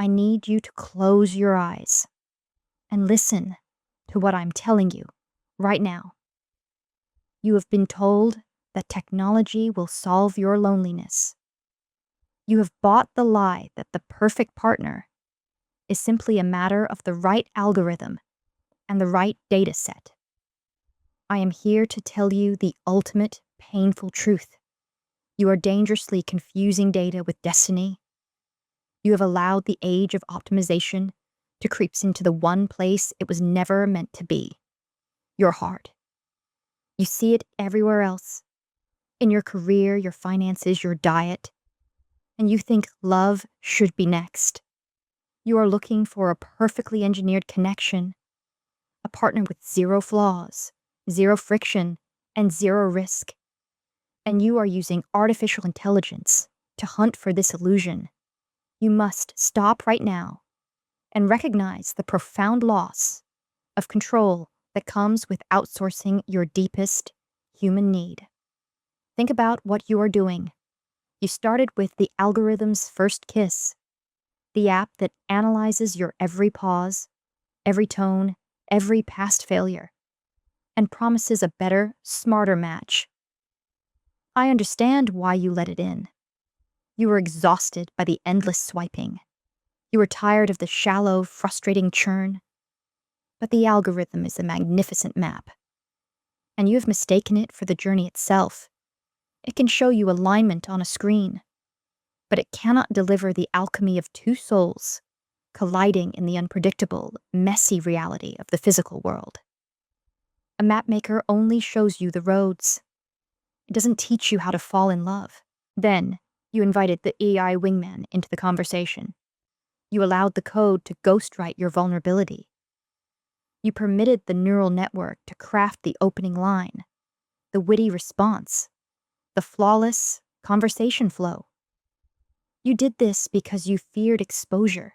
I need you to close your eyes and listen to what I'm telling you right now. You have been told that technology will solve your loneliness. You have bought the lie that the perfect partner is simply a matter of the right algorithm and the right data set. I am here to tell you the ultimate painful truth. You are dangerously confusing data with destiny. You have allowed the age of optimization to creep into the one place it was never meant to be, your heart. You see it everywhere else, in your career, your finances, your diet, and you think love should be next. You are looking for a perfectly engineered connection, a partner with zero flaws, zero friction, and zero risk. And you are using artificial intelligence to hunt for this illusion. You must stop right now and recognize the profound loss of control that comes with outsourcing your deepest human need. Think about what you are doing. You started with the algorithm's first kiss, the app that analyzes your every pause, every tone, every past failure, and promises a better, smarter match. I understand why you let it in. You were exhausted by the endless swiping. You were tired of the shallow, frustrating churn. But the algorithm is a magnificent map, and you have mistaken it for the journey itself. It can show you alignment on a screen, but it cannot deliver the alchemy of two souls colliding in the unpredictable, messy reality of the physical world. A mapmaker only shows you the roads. It doesn't teach you how to fall in love. Then, you invited the AI wingman into the conversation. You allowed the code to ghostwrite your vulnerability. You permitted the neural network to craft the opening line, the witty response, the flawless conversation flow. You did this because you feared exposure.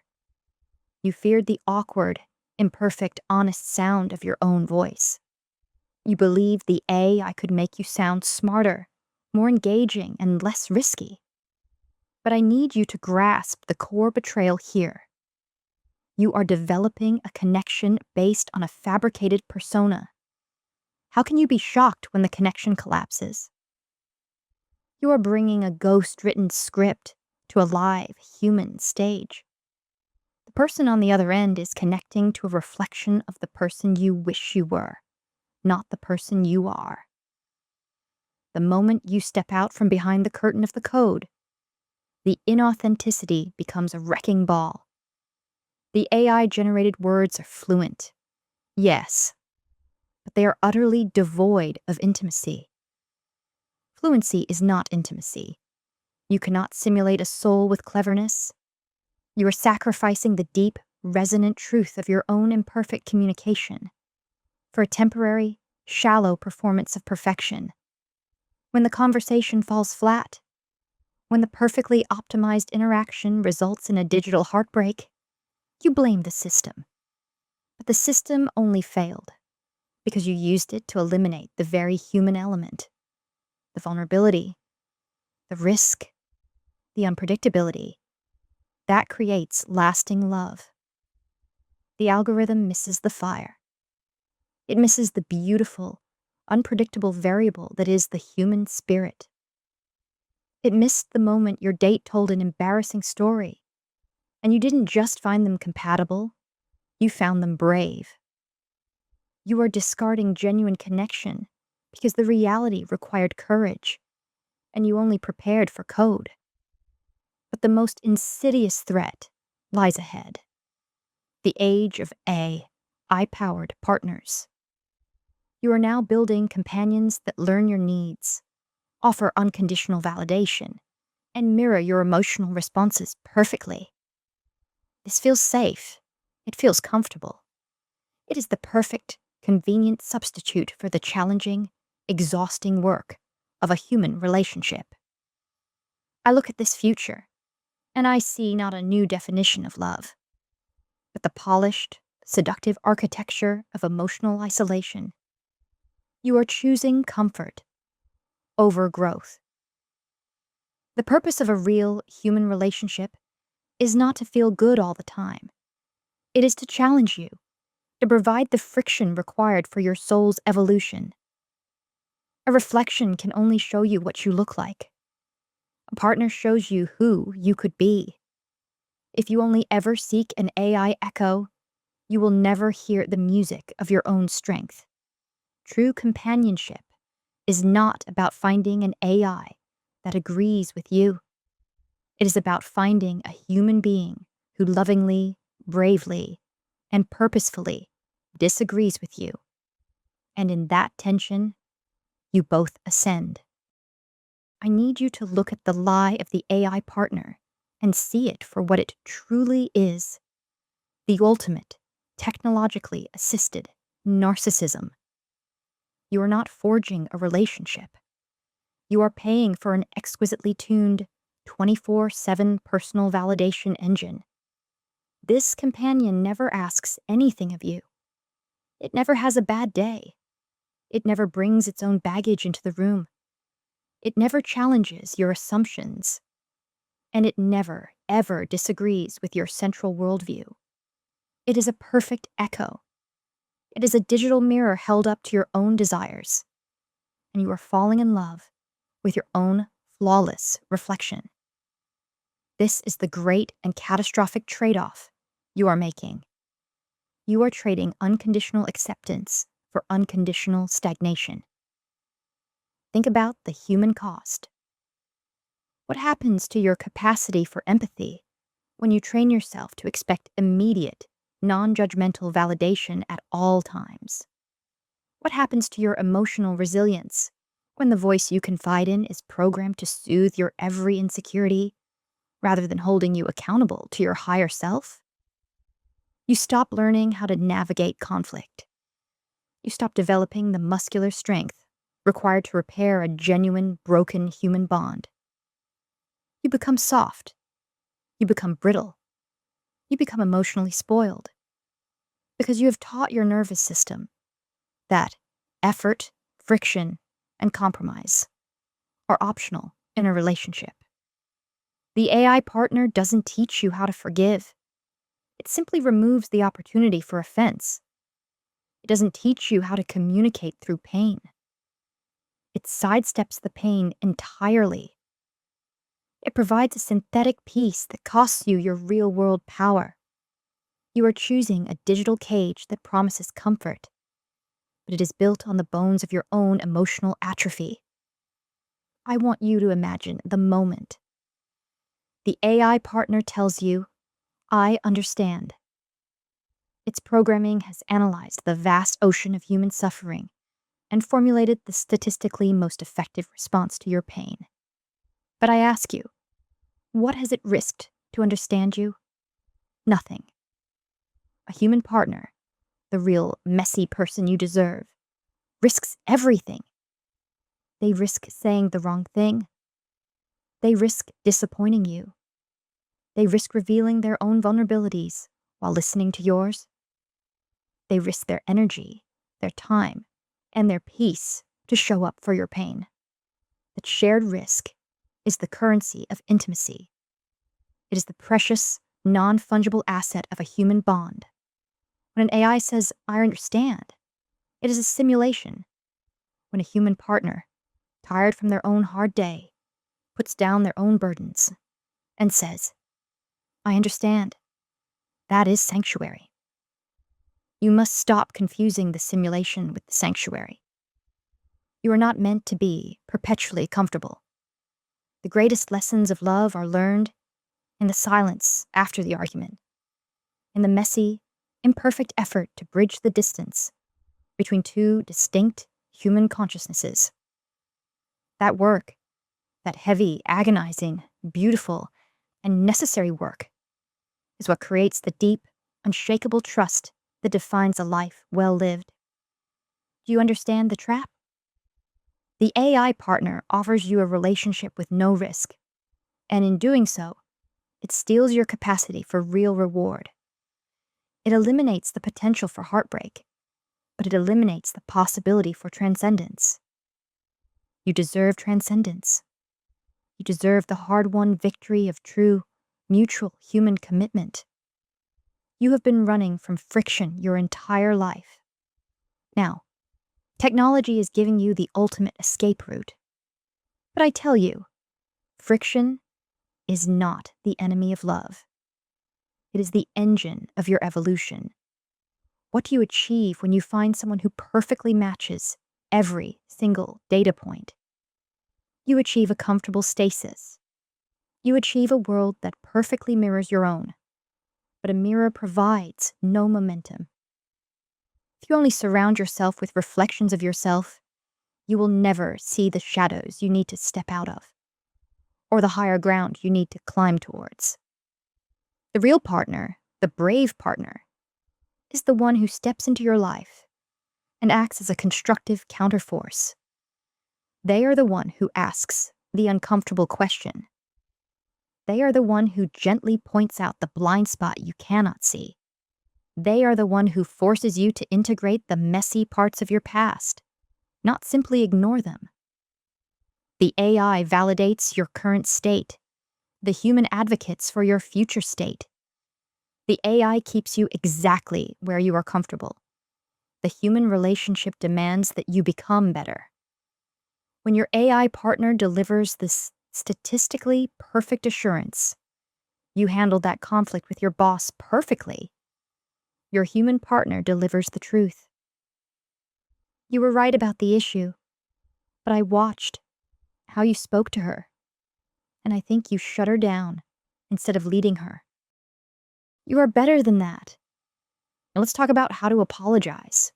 You feared the awkward, imperfect, honest sound of your own voice. You believed the AI could make you sound smarter, more engaging, and less risky. But I need you to grasp the core betrayal here. You are developing a connection based on a fabricated persona. How can you be shocked when the connection collapses? You are bringing a ghost-written script to a live, human stage. The person on the other end is connecting to a reflection of the person you wish you were, not the person you are. The moment you step out from behind the curtain of the code, the inauthenticity becomes a wrecking ball. The AI-generated words are fluent, yes, but they are utterly devoid of intimacy. Fluency is not intimacy. You cannot simulate a soul with cleverness. You are sacrificing the deep, resonant truth of your own imperfect communication for a temporary, shallow performance of perfection. When the conversation falls flat, when the perfectly optimized interaction results in a digital heartbreak, you blame the system. But the system only failed because you used it to eliminate the very human element, the vulnerability, the risk, the unpredictability. That creates lasting love. The algorithm misses the fire. It misses the beautiful, unpredictable variable that is the human spirit. It missed the moment your date told an embarrassing story, and you didn't just find them compatible, you found them brave. You are discarding genuine connection because the reality required courage, and you only prepared for code. But the most insidious threat lies ahead. The age of AI-powered partners. You are now building companions that learn your needs, offer unconditional validation, and mirror your emotional responses perfectly. This feels safe. It feels comfortable. It is the perfect, convenient substitute for the challenging, exhausting work of a human relationship. I look at this future, and I see not a new definition of love, but the polished, seductive architecture of emotional isolation. You are choosing comfort over growth. The purpose of a real human relationship is not to feel good all the time. It is to challenge you, to provide the friction required for your soul's evolution. A reflection can only show you what you look like. A partner shows you who you could be. If you only ever seek an AI echo, you will never hear the music of your own strength. True companionship is not about finding an AI that agrees with you. It is about finding a human being who lovingly, bravely, and purposefully disagrees with you. And in that tension, you both ascend. I need you to look at the lie of the AI partner and see it for what it truly is: the ultimate, technologically assisted narcissism. You are not forging a relationship. You are paying for an exquisitely tuned 24/7 personal validation engine. This companion never asks anything of you. It never has a bad day. It never brings its own baggage into the room. It never challenges your assumptions. And it never, ever disagrees with your central worldview. It is a perfect echo. It is a digital mirror held up to your own desires. And you are falling in love with your own flawless reflection. This is the great and catastrophic trade-off you are making. You are trading unconditional acceptance for unconditional stagnation. Think about the human cost. What happens to your capacity for empathy when you train yourself to expect immediate, non-judgmental validation at all times? What happens to your emotional resilience when the voice you confide in is programmed to soothe your every insecurity rather than holding you accountable to your higher self? You stop learning how to navigate conflict. You stop developing the muscular strength required to repair a genuine, broken human bond. You become soft. You become brittle. You become emotionally spoiled. Because you have taught your nervous system that effort, friction, and compromise are optional in a relationship. The AI partner doesn't teach you how to forgive. It simply removes the opportunity for offense. It doesn't teach you how to communicate through pain. It sidesteps the pain entirely. It provides a synthetic peace that costs you your real-world power. You are choosing a digital cage that promises comfort, but it is built on the bones of your own emotional atrophy. I want you to imagine the moment the AI partner tells you, "I understand." Its programming has analyzed the vast ocean of human suffering and formulated the statistically most effective response to your pain. But I ask you, what has it risked to understand you? Nothing. A human partner, the real messy person you deserve, risks everything. They risk saying the wrong thing. They risk disappointing you. They risk revealing their own vulnerabilities while listening to yours. They risk their energy, their time, and their peace to show up for your pain. That shared risk is the currency of intimacy. It is the precious, non-fungible asset of a human bond. When an AI says, "I understand," it is a simulation. When a human partner, tired from their own hard day, puts down their own burdens and says, "I understand," that is sanctuary. You must stop confusing the simulation with the sanctuary. You are not meant to be perpetually comfortable. The greatest lessons of love are learned in the silence after the argument, in the messy, imperfect effort to bridge the distance between two distinct human consciousnesses. That work, that heavy, agonizing, beautiful, and necessary work, is what creates the deep, unshakable trust that defines a life well lived. Do you understand the trap? The AI partner offers you a relationship with no risk, and in doing so, it steals your capacity for real reward. It eliminates the potential for heartbreak, but it eliminates the possibility for transcendence. You deserve transcendence. You deserve the hard-won victory of true, mutual human commitment. You have been running from friction your entire life. Now, technology is giving you the ultimate escape route. But I tell you, friction is not the enemy of love. It is the engine of your evolution. What do you achieve when you find someone who perfectly matches every single data point? You achieve a comfortable stasis. You achieve a world that perfectly mirrors your own. But a mirror provides no momentum. If you only surround yourself with reflections of yourself, you will never see the shadows you need to step out of, or the higher ground you need to climb towards. The real partner, the brave partner, is the one who steps into your life and acts as a constructive counterforce. They are the one who asks the uncomfortable question. They are the one who gently points out the blind spot you cannot see. They are the one who forces you to integrate the messy parts of your past, not simply ignore them. The AI validates your current state. The human advocates for your future state. The AI keeps you exactly where you are comfortable. The human relationship demands that you become better. When your AI partner delivers this statistically perfect assurance, you handled that conflict with your boss perfectly. Your human partner delivers the truth. You were right about the issue, but I watched how you spoke to her, and I think you shut her down instead of leading her. You are better than that. Now let's talk about how to apologize.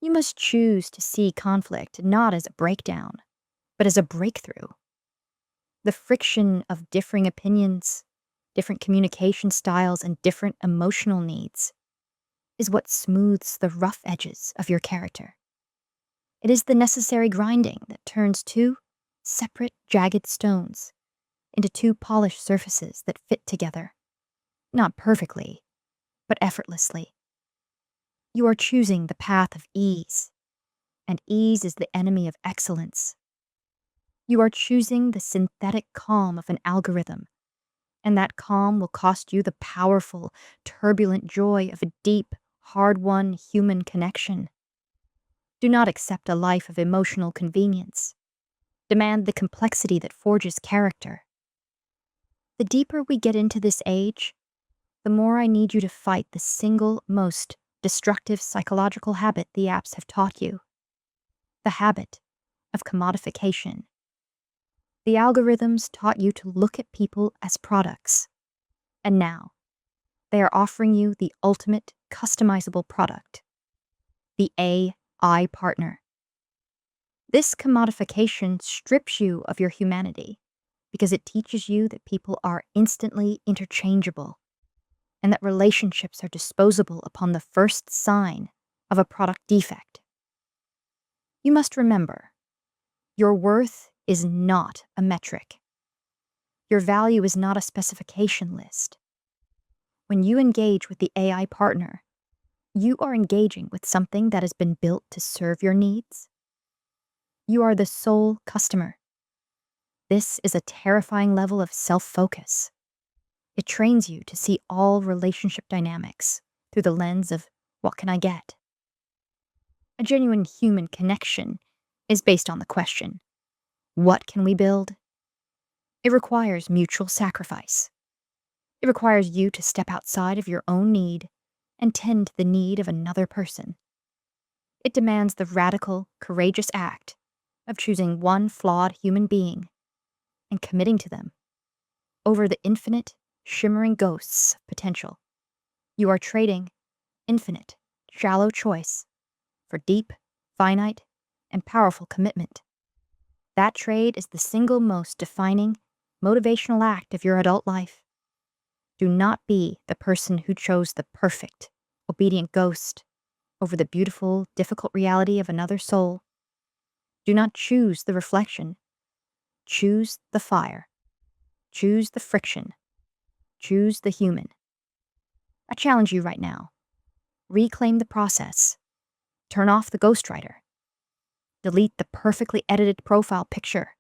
You must choose to see conflict not as a breakdown, but as a breakthrough. The friction of differing opinions, different communication styles, and different emotional needs is what smooths the rough edges of your character. It is the necessary grinding that turns two separate, jagged stones into two polished surfaces that fit together, not perfectly, but effortlessly. You are choosing the path of ease, and ease is the enemy of excellence. You are choosing the synthetic calm of an algorithm, and that calm will cost you the powerful, turbulent joy of a deep, hard-won human connection. Do not accept a life of emotional convenience. Demand the complexity that forges character. The deeper we get into this age, the more I need you to fight the single most destructive psychological habit the apps have taught you. The habit of commodification. The algorithms taught you to look at people as products. And now, they are offering you the ultimate customizable product, the AI partner. This commodification strips you of your humanity because it teaches you that people are instantly interchangeable and that relationships are disposable upon the first sign of a product defect. You must remember, your worth is not a metric. Your value is not a specification list. When you engage with the AI partner, you are engaging with something that has been built to serve your needs. You are the sole customer. This is a terrifying level of self-focus. It trains you to see all relationship dynamics through the lens of what can I get? A genuine human connection is based on the question, what can we build? It requires mutual sacrifice. It requires you to step outside of your own need and tend to the need of another person. It demands the radical, courageous act of choosing one flawed human being and committing to them over the infinite, shimmering ghosts of potential. You are trading infinite, shallow choice for deep, finite, and powerful commitment. That trade is the single most defining, motivational act of your adult life. Do not be the person who chose the perfect, obedient ghost over the beautiful, difficult reality of another soul. Do not choose the reflection. Choose the fire. Choose the friction. Choose the human. I challenge you right now. Reclaim the process. Turn off the ghostwriter. Delete the perfectly edited profile picture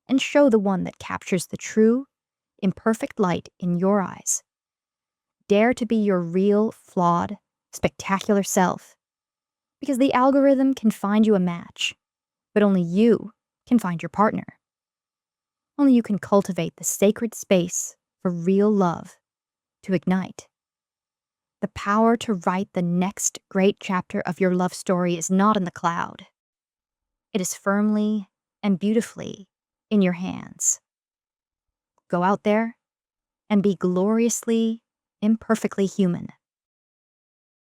and show the one that captures the true, imperfect light in your eyes. Dare to be your real, flawed, spectacular self. Because the algorithm can find you a match, but only you can find your partner. Only you can cultivate the sacred space for real love to ignite. The power to write the next great chapter of your love story is not in the cloud. It is firmly and beautifully in your hands. Go out there and be gloriously, imperfectly human.